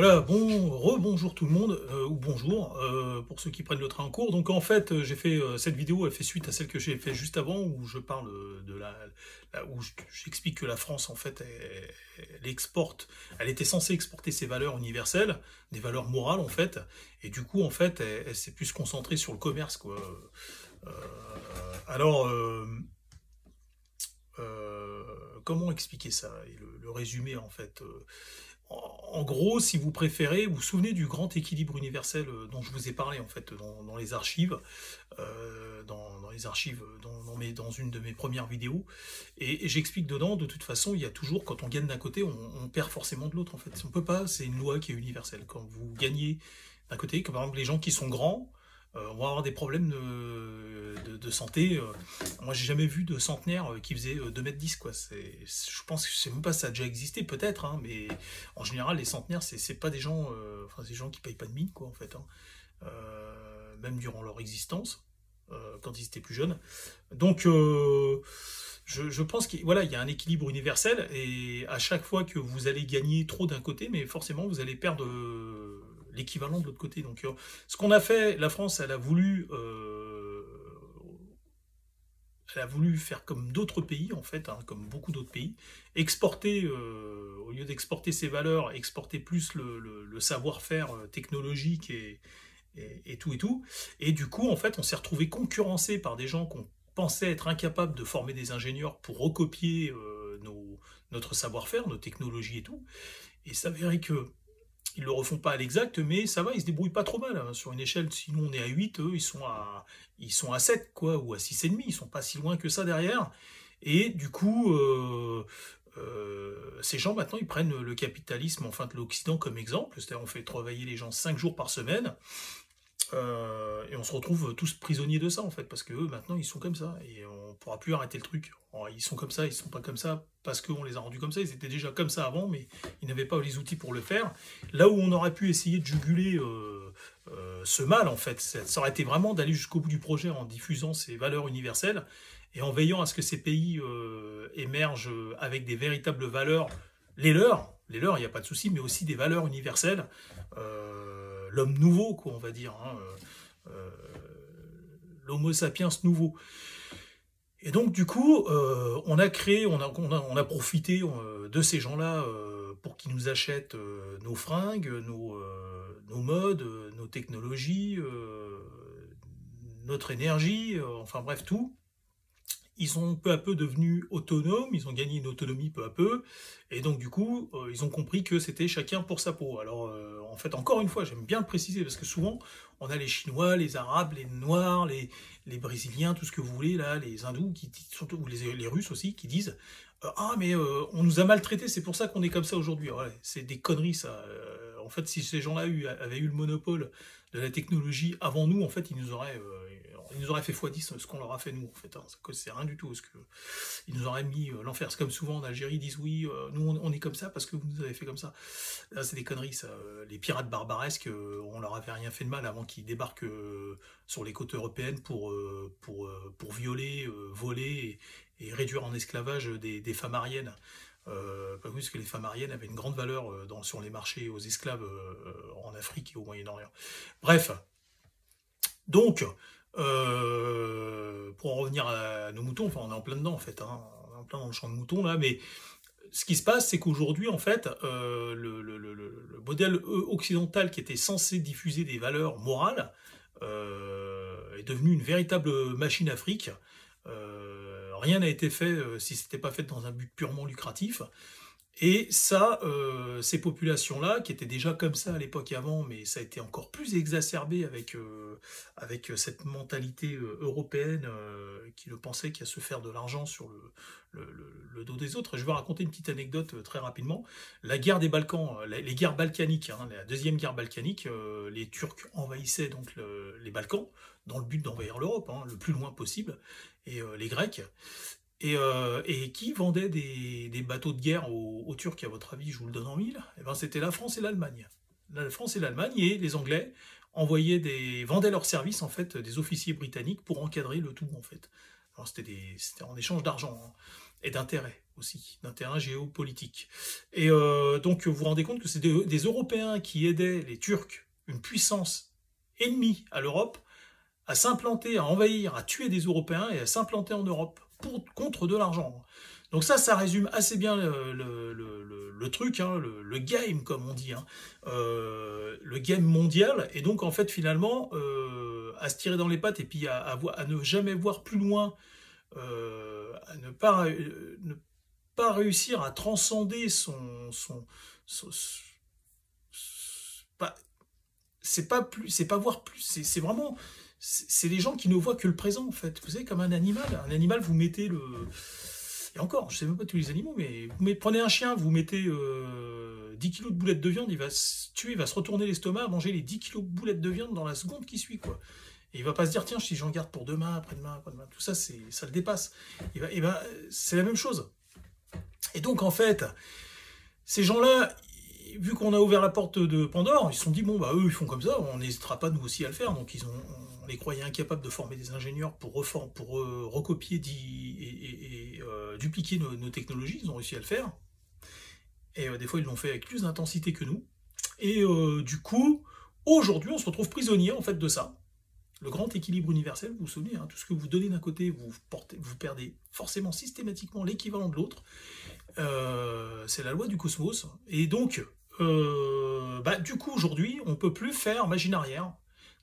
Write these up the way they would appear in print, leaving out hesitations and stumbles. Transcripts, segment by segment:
Voilà, rebonjour tout le monde, ou bonjour, pour ceux qui prennent le train en cours. Donc en fait, j'ai fait cette vidéo, elle fait suite à celle que j'ai fait juste avant, où je parle de où j'explique que la France, en fait, elle exporte, elle était censée exporter ses valeurs universelles, des valeurs morales, en fait, et du coup, en fait, elle s'est plus concentrée sur le commerce, quoi. Euh, alors, comment expliquer ça, et le résumé, en fait en gros, si vous préférez, vous vous souvenez du grand équilibre universel dont je vous ai parlé en fait dans les archives, dans les archives, dans une de mes premières vidéos, et j'explique dedans, de toute façon, il y a toujours, quand on gagne d'un côté, on perd forcément de l'autre en fait. On peut pas, c'est une loi qui est universelle. Quand vous gagnez d'un côté, comme par exemple les gens qui sont grands, vont avoir des problèmes de santé. Moi, j'ai jamais vu de centenaire qui faisait 2,10 m quoi. Je pense que c'est même pas ça a déjà existé peut-être, hein, mais en général, les centenaires, c'est pas des gens, enfin, des gens qui payent pas de mine, quoi, en fait, hein. Même durant leur existence, quand ils étaient plus jeunes. Donc, je pense qu'il voilà, il y a un équilibre universel, et à chaque fois que vous allez gagner trop d'un côté, mais forcément, vous allez perdre l'équivalent de l'autre côté. Donc, ce qu'on a fait, la France, elle a voulu faire comme d'autres pays, en fait, hein, comme beaucoup d'autres pays, exporter, au lieu d'exporter ses valeurs, exporter plus le savoir-faire technologique et tout et tout. Et du coup, en fait, on s'est retrouvé concurrencé par des gens qu'on pensait être incapables de former des ingénieurs pour recopier notre savoir-faire, nos technologies et tout. Et s'avérait que ils le refont pas à l'exact, mais ça va, ils se débrouillent pas trop mal, hein. Sur une échelle, si nous on est à 8, eux ils sont à 7 quoi, ou à 6,5, ils sont pas si loin que ça derrière. Et du coup, ces gens maintenant ils prennent le capitalisme, enfin de l'Occident comme exemple, c'est-à-dire on fait travailler les gens 5 jours par semaine, et on se retrouve tous prisonniers de ça en fait, parce que eux maintenant ils sont comme ça, et on pourra plus arrêter le truc. Alors, ils sont comme ça, ils sont pas comme ça parce qu'on les a rendus comme ça, ils étaient déjà comme ça avant, mais ils n'avaient pas les outils pour le faire. Là où on aurait pu essayer de juguler ce mal en fait, ça aurait été vraiment d'aller jusqu'au bout du projet en diffusant ces valeurs universelles, et en veillant à ce que ces pays émergent avec des véritables valeurs, les leurs, il n'y a pas de souci, mais aussi des valeurs universelles, l'homme nouveau, quoi, on va dire, hein, l'homo sapiens nouveau. Et donc, du coup, on a créé, on a profité de ces gens-là pour qu'ils nous achètent nos fringues, nos modes, nos technologies, notre énergie, enfin bref, tout. Ils sont peu à peu devenus autonomes, ils ont gagné une autonomie peu à peu, et donc du coup, ils ont compris que c'était chacun pour sa peau. Alors, en fait, encore une fois, j'aime bien le préciser, parce que souvent, on a les Chinois, les Arabes, les Noirs, les Brésiliens, tout ce que vous voulez, là, les Hindous, surtout, ou les Russes aussi, qui disent ah, mais on nous a maltraités, c'est pour ça qu'on est comme ça aujourd'hui. Ouais, c'est des conneries, ça. En fait, si ces gens-là avaient eu le monopole de la technologie avant nous, en fait, ils nous auraient fait x10 ce qu'on leur a fait nous, en fait, hein. C'est rien du tout, parce que ils nous auraient mis l'enfer. C'est comme souvent en Algérie, ils disent oui, nous on est comme ça parce que vous nous avez fait comme ça. Là, c'est des conneries, ça. Les pirates barbaresques, on leur avait rien fait de mal avant qu'ils débarquent sur les côtes européennes pour violer, voler et réduire en esclavage des femmes aryennes. Pas plus que les femmes aryennes avaient une grande valeur sur les marchés aux esclaves en Afrique et au Moyen-Orient. Bref, donc, pour en revenir à nos moutons, enfin on est en plein dedans en fait, hein, on est en plein dans le champ de moutons là, mais ce qui se passe, c'est qu'aujourd'hui, en fait, le modèle occidental qui était censé diffuser des valeurs morales est devenu une véritable machine à fric. Rien n'a été fait si ce n'était pas fait dans un but purement lucratif. Et ça, ces populations-là, qui étaient déjà comme ça à l'époque avant, mais ça a été encore plus exacerbé avec cette mentalité européenne qui ne pensait qu'à se faire de l'argent sur le dos des autres. Je vais raconter une petite anecdote très rapidement. La guerre des Balkans, les guerres balkaniques, hein, la deuxième guerre balkanique, les Turcs envahissaient donc les Balkans dans le but d'envahir l'Europe, hein, le plus loin possible, et les Grecs. Et qui vendait des bateaux de guerre aux Turcs, à votre avis, je vous le donne en mille? Eh ben, c'était la France et l'Allemagne. La France et l'Allemagne, et les Anglais vendaient leurs services, en fait, des officiers britanniques pour encadrer le tout, en fait. Alors, c'était en échange d'argent, hein, et d'intérêt aussi, d'un terrain géopolitique. Et donc vous vous rendez compte que c'est des Européens qui aidaient les Turcs, une puissance ennemie à l'Europe, à s'implanter, à envahir, à tuer des Européens et à s'implanter en Europe contre de l'argent. Donc ça résume assez bien le truc, hein, le game comme on dit, hein, le game mondial. Et donc en fait finalement, à se tirer dans les pattes et puis à ne jamais voir plus loin, à ne pas réussir à transcender c'est pas voir plus, c'est vraiment, c'est les gens qui ne voient que le présent en fait. Vous savez, comme un animal vous mettez le, et encore, je sais même pas tous les animaux, mais prenez un chien, vous mettez 10 kilos de boulettes de viande, il va se tuer, il va se retourner l'estomac, manger les 10 kilos de boulettes de viande dans la seconde qui suit, quoi. Et il va pas se dire, tiens, si j'en garde pour demain, après-demain, tout ça, ça le dépasse. Et ben, c'est la même chose. Et donc, en fait, ces gens-là, vu qu'on a ouvert la porte de Pandore, ils se sont dit, bon, bah, eux, ils font comme ça, on n'hésitera pas, nous aussi, à le faire. Donc, on les croyait incapables de former des ingénieurs pour recopier et dupliquer nos technologies. Ils ont réussi à le faire. Et des fois, ils l'ont fait avec plus d'intensité que nous. Et du coup, aujourd'hui, on se retrouve prisonnier, en fait, de ça. Le grand équilibre universel, vous vous souvenez, hein, tout ce que vous donnez d'un côté, vous perdez forcément systématiquement l'équivalent de l'autre. C'est la loi du cosmos. Et donc, du coup, aujourd'hui, on ne peut plus faire machine arrière.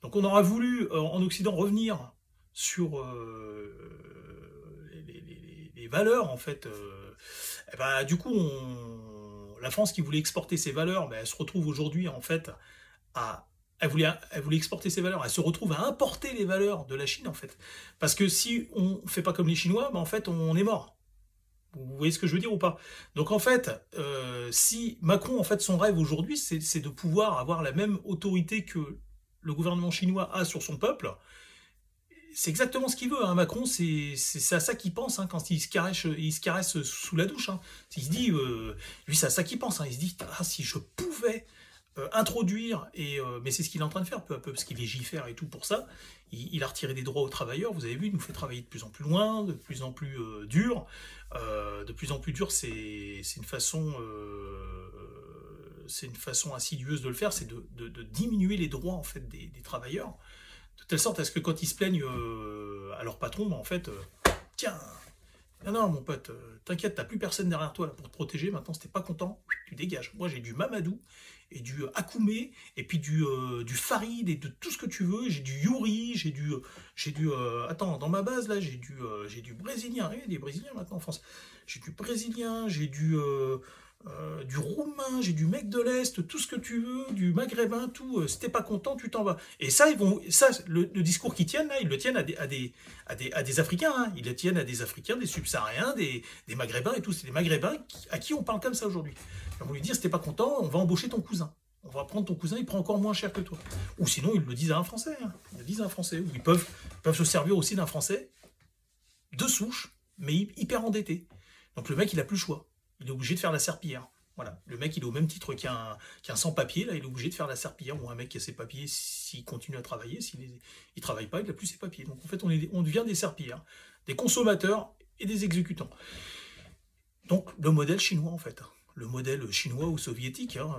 Donc on aura voulu, en Occident, revenir sur les valeurs, en fait. Du coup, la France qui voulait exporter ses valeurs, elle se retrouve aujourd'hui, en fait, elle voulait exporter ses valeurs, elle se retrouve à importer les valeurs de la Chine, en fait. Parce que si on ne fait pas comme les Chinois, en fait, on est mort. Vous voyez ce que je veux dire ou pas? Donc en fait, si Macron, en fait, son rêve aujourd'hui, c'est de pouvoir avoir la même autorité que le gouvernement chinois a sur son peuple, c'est exactement ce qu'il veut. Hein. Macron, c'est à ça qu'il pense hein, quand il se caresse sous la douche. Hein. Il se dit, lui, c'est à ça qu'il pense. Hein. Il se dit, ah, si je pouvais introduire, mais c'est ce qu'il est en train de faire peu à peu, parce qu'il légifère et tout pour ça. Il a retiré des droits aux travailleurs. Vous avez vu, il nous fait travailler de plus en plus loin, de plus en plus dur. De plus en plus dur, c'est une façon insidieuse de le faire, c'est de diminuer les droits en fait des travailleurs, de telle sorte à ce que quand ils se plaignent à leur patron, en fait, tiens, non mon pote, t'inquiète, t'as plus personne derrière toi là, pour te protéger, maintenant si t'es pas content, tu dégages. Moi j'ai du Mamadou, et du Akoumé, et puis du Farid, et de tout ce que tu veux, j'ai du Yuri, j'ai du attends, dans ma base là, j'ai du Brésilien, il y a des Brésiliens maintenant en France, j'ai du Brésilien, j'ai du Roumain, j'ai du mec de l'Est, tout ce que tu veux, du Maghrébin, tout, si t'es pas content, tu t'en vas. Et ça, le discours qu'ils tiennent là, ils le tiennent à des Africains, hein. Ils le tiennent à des Africains, des Subsahariens, des Maghrébins et tout, c'est des Maghrébins à qui on parle comme ça aujourd'hui. On va lui dire, si t'es pas content, on va embaucher ton cousin. On va prendre ton cousin, il prend encore moins cher que toi. Ou sinon, ils le disent à un Français. Hein. Ils le disent à un Français. Ou ils peuvent se servir aussi d'un Français de souche, mais hyper endetté. Donc le mec, il a plus le choix. Il est obligé de faire la serpillière. Voilà. Le mec, il est au même titre qu'un sans-papier. Là, il est obligé de faire la serpillière. Ou un mec qui a ses papiers, s'il continue à travailler, s'il ne travaille pas, il n'a plus ses papiers. Donc en fait, on devient des serpillères, des consommateurs et des exécutants. Donc le modèle chinois, en fait. Le modèle chinois ou soviétique, hein,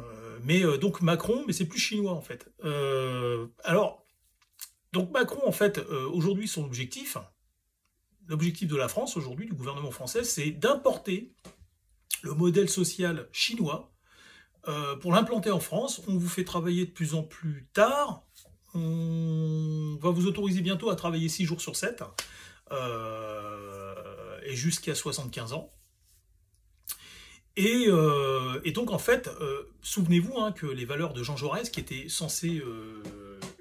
donc Macron, mais c'est plus chinois en fait. Donc Macron en fait, aujourd'hui l'objectif de la France aujourd'hui, du gouvernement français, c'est d'importer le modèle social chinois pour l'implanter en France. On vous fait travailler de plus en plus tard, on va vous autoriser bientôt à travailler 6 jours sur 7, et jusqu'à 75 ans. Et donc, en fait, souvenez-vous hein, que les valeurs de Jean Jaurès, qui étaient censées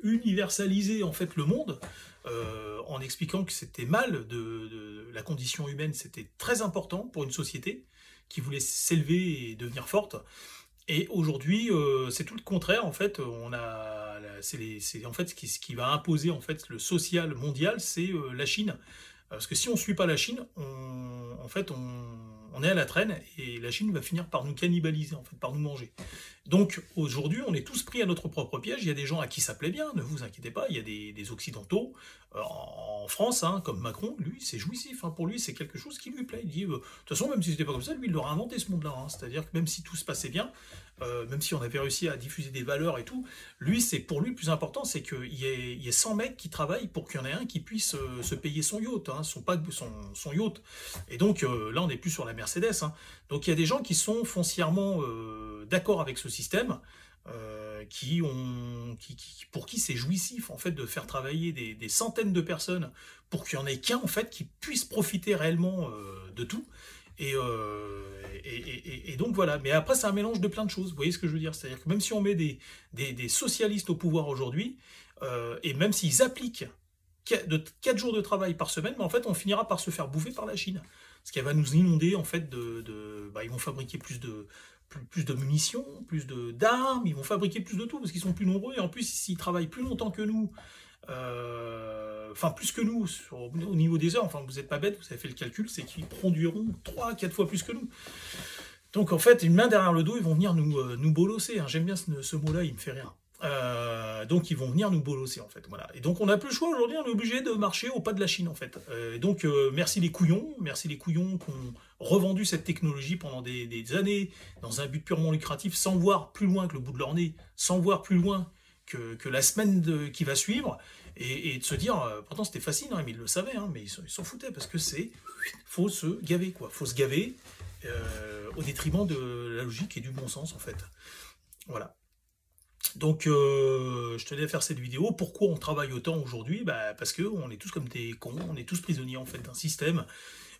universaliser en fait le monde, en expliquant que c'était mal la condition humaine, c'était très important pour une société qui voulait s'élever et devenir forte. Et aujourd'hui, c'est tout le contraire. En fait, c'est en fait ce qui va imposer en fait le social mondial, c'est la Chine. Parce que si on ne suit pas la Chine, on est à la traîne et la Chine va finir par nous cannibaliser, en fait, par nous manger. Donc aujourd'hui, on est tous pris à notre propre piège. Il y a des gens à qui ça plaît bien, ne vous inquiétez pas. Il y a des Occidentaux en France, hein, comme Macron, lui, c'est jouissif. Hein, pour lui, c'est quelque chose qui lui plaît. Il dit, de toute façon, même si c'était pas comme ça, lui, il l'aurait inventé ce monde-là. Hein. C'est-à-dire que même si tout se passait bien, même si on avait réussi à diffuser des valeurs et tout, lui, pour lui, le plus important, c'est qu'il y ait 100 mecs qui travaillent pour qu'il y en ait un qui puisse se payer son yacht, hein, son yacht. Et donc là, on n'est plus sur la Mercedes. Hein. Donc il y a des gens qui sont foncièrement d'accord avec ce système, pour qui c'est jouissif en fait de faire travailler des centaines de personnes pour qu'il n'y en ait qu'un en fait qui puisse profiter réellement de tout. Et donc voilà. Mais après, c'est un mélange de plein de choses. Vous voyez ce que je veux dire? C'est-à-dire que même si on met des socialistes au pouvoir aujourd'hui, et même s'ils appliquent 4 jours de travail par semaine, mais en fait, on finira par se faire bouffer par la Chine. Parce qu'elle va nous inonder, en fait, ils vont fabriquer plus de munitions, plus d'armes, ils vont fabriquer plus de tout, parce qu'ils sont plus nombreux, et en plus, s'ils travaillent plus longtemps que nous, enfin, plus que nous, au niveau des heures, enfin, vous n'êtes pas bête, vous avez fait le calcul, c'est qu'ils produiront 3 à 4 fois plus que nous. Donc, en fait, une main derrière le dos, ils vont venir nous bolosser. Hein. J'aime bien ce mot-là, il me fait rire. Donc ils vont venir nous bolosser en fait, voilà. Et donc on n'a plus le choix aujourd'hui, on est obligé de marcher au pas de la Chine en fait. Donc merci les couillons qui ont revendu cette technologie pendant des années dans un but purement lucratif, sans voir plus loin que le bout de leur nez, sans voir plus loin que la semaine qui va suivre, et de se dire, pourtant c'était facile, hein, mais ils le savaient, hein, mais ils s'en foutaient parce que faut se gaver quoi, faut se gaver au détriment de la logique et du bon sens en fait. Voilà. Donc, je tenais à faire cette vidéo. Pourquoi on travaille autant aujourd'hui? Parce qu'on est tous comme des cons, on est tous prisonniers en fait d'un système.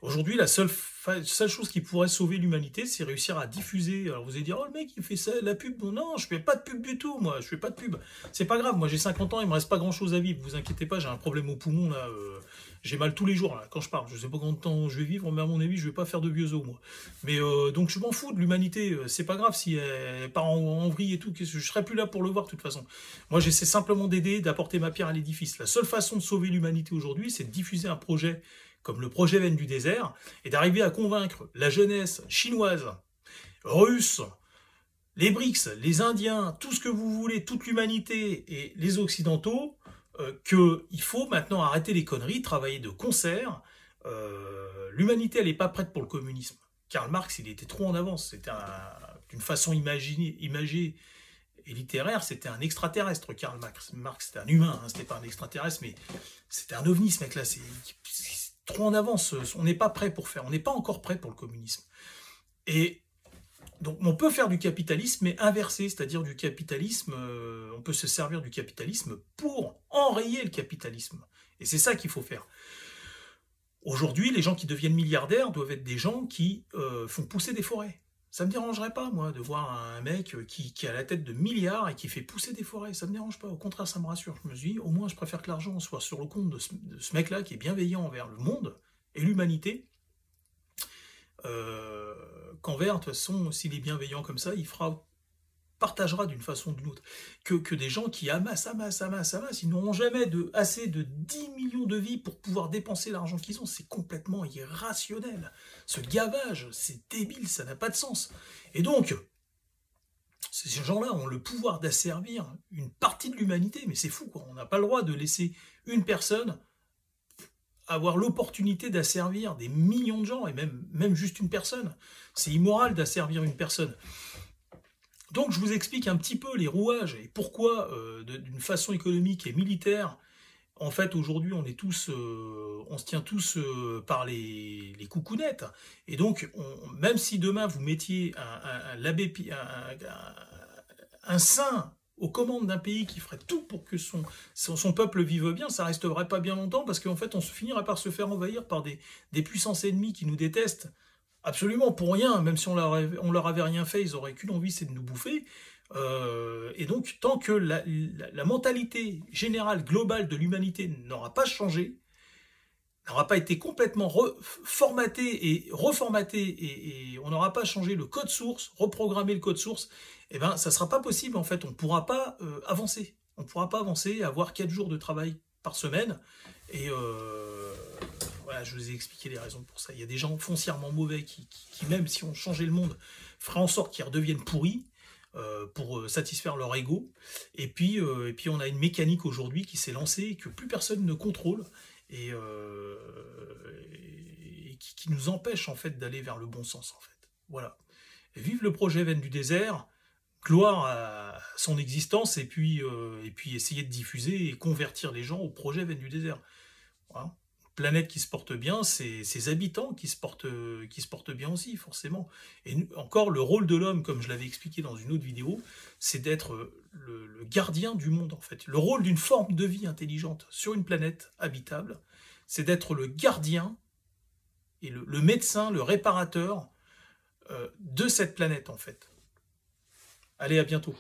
Aujourd'hui, la seule chose qui pourrait sauver l'humanité, c'est réussir à diffuser. Alors vous allez dire, oh le mec il fait ça, la pub. Non, je fais pas de pub du tout, moi, je fais pas de pub. C'est pas grave, moi j'ai 50 ans, il me reste pas grand chose à vivre, vous inquiétez pas, j'ai un problème au poumon là. J'ai mal tous les jours là, quand je parle. Je sais pas combien de temps je vais vivre, mais à mon avis, je vais pas faire de vieux os, moi. Mais donc je m'en fous de l'humanité. C'est pas grave si elle part en vrille et tout. Je serai plus là pour le voir de toute façon. Moi, j'essaie simplement d'aider, d'apporter ma pierre à l'édifice. La seule façon de sauver l'humanité aujourd'hui, c'est de diffuser un projet comme le projet Veine du désert et d'arriver à convaincre la jeunesse chinoise, russe, les BRICS, les Indiens, tout ce que vous voulez, toute l'humanité et les Occidentaux, qu'il faut maintenant arrêter les conneries, travailler de concert. L'humanité, elle n'est pas prête pour le communisme. Karl Marx, il était trop en avance. C'était d'une façon imagée et littéraire, c'était un extraterrestre, Karl Marx. Marx, c'était un humain, hein, c'était pas un extraterrestre, mais c'était un ovni, ce mec-là. C'est trop en avance. On n'est pas prêt pour faire. On n'est pas encore prêt pour le communisme. Et donc on peut faire du capitalisme, mais inversé, c'est-à-dire du capitalisme, on peut se servir du capitalisme pour enrayer le capitalisme. Et c'est ça qu'il faut faire. Aujourd'hui, les gens qui deviennent milliardaires doivent être des gens qui font pousser des forêts. Ça ne me dérangerait pas, moi, de voir un mec qui a la tête de milliards et qui fait pousser des forêts. Ça ne me dérange pas. Au contraire, ça me rassure. Je me dis, au moins, je préfère que l'argent soit sur le compte de ce mec-là qui est bienveillant envers le monde et l'humanité, qu'envers, de toute façon, s'il est bienveillant comme ça, il partagera d'une façon ou d'une autre. Que des gens qui amassent, ils n'auront jamais assez de 10 millions de vies pour pouvoir dépenser l'argent qu'ils ont. C'est complètement irrationnel. Ce gavage, c'est débile, ça n'a pas de sens. Et donc, ces gens-là ont le pouvoir d'asservir une partie de l'humanité, mais c'est fou, quoi. On n'a pas le droit de laisser une personne avoir l'opportunité d'asservir des millions de gens, et même juste une personne. C'est immoral d'asservir une personne. Donc je vous explique un petit peu les rouages et pourquoi, d'une façon économique et militaire, en fait aujourd'hui on se tient tous par les coucounettes. Et donc même si demain vous mettiez un saint aux commandes d'un pays qui ferait tout pour que son peuple vive bien, ça resterait pas bien longtemps parce qu'en fait on se finirait par se faire envahir par des puissances ennemies qui nous détestent absolument pour rien, même si on leur avait rien fait, ils auraient qu'une envie, c'est de nous bouffer. Et donc tant que la mentalité générale, globale de l'humanité n'aura pas changé, n'aura pas été complètement formatée et reformatée, et on n'aura pas changé le code source, reprogrammé le code source, eh ben ça sera pas possible en fait, on ne pourra pas avancer. On ne pourra pas avancer, avoir 4 jours de travail par semaine, et voilà, je vous ai expliqué les raisons pour ça. Il y a des gens foncièrement mauvais qui même si on changeait le monde, feraient en sorte qu'ils redeviennent pourris. pour satisfaire leur ego. Et puis on a une mécanique aujourd'hui qui s'est lancée et que plus personne ne contrôle et qui nous empêche en fait d'aller vers le bon sens en fait. Voilà. Et vive le projet Veine du désert, gloire à son existence et puis essayer de diffuser et convertir les gens au projet Veine du désert. Voilà. Planète qui se porte bien, c'est ses habitants qui se portent bien aussi, forcément. Et encore, le rôle de l'homme, comme je l'avais expliqué dans une autre vidéo, c'est d'être le gardien du monde, en fait. Le rôle d'une forme de vie intelligente sur une planète habitable, c'est d'être le gardien et le médecin, le réparateur de cette planète, en fait. Allez, à bientôt.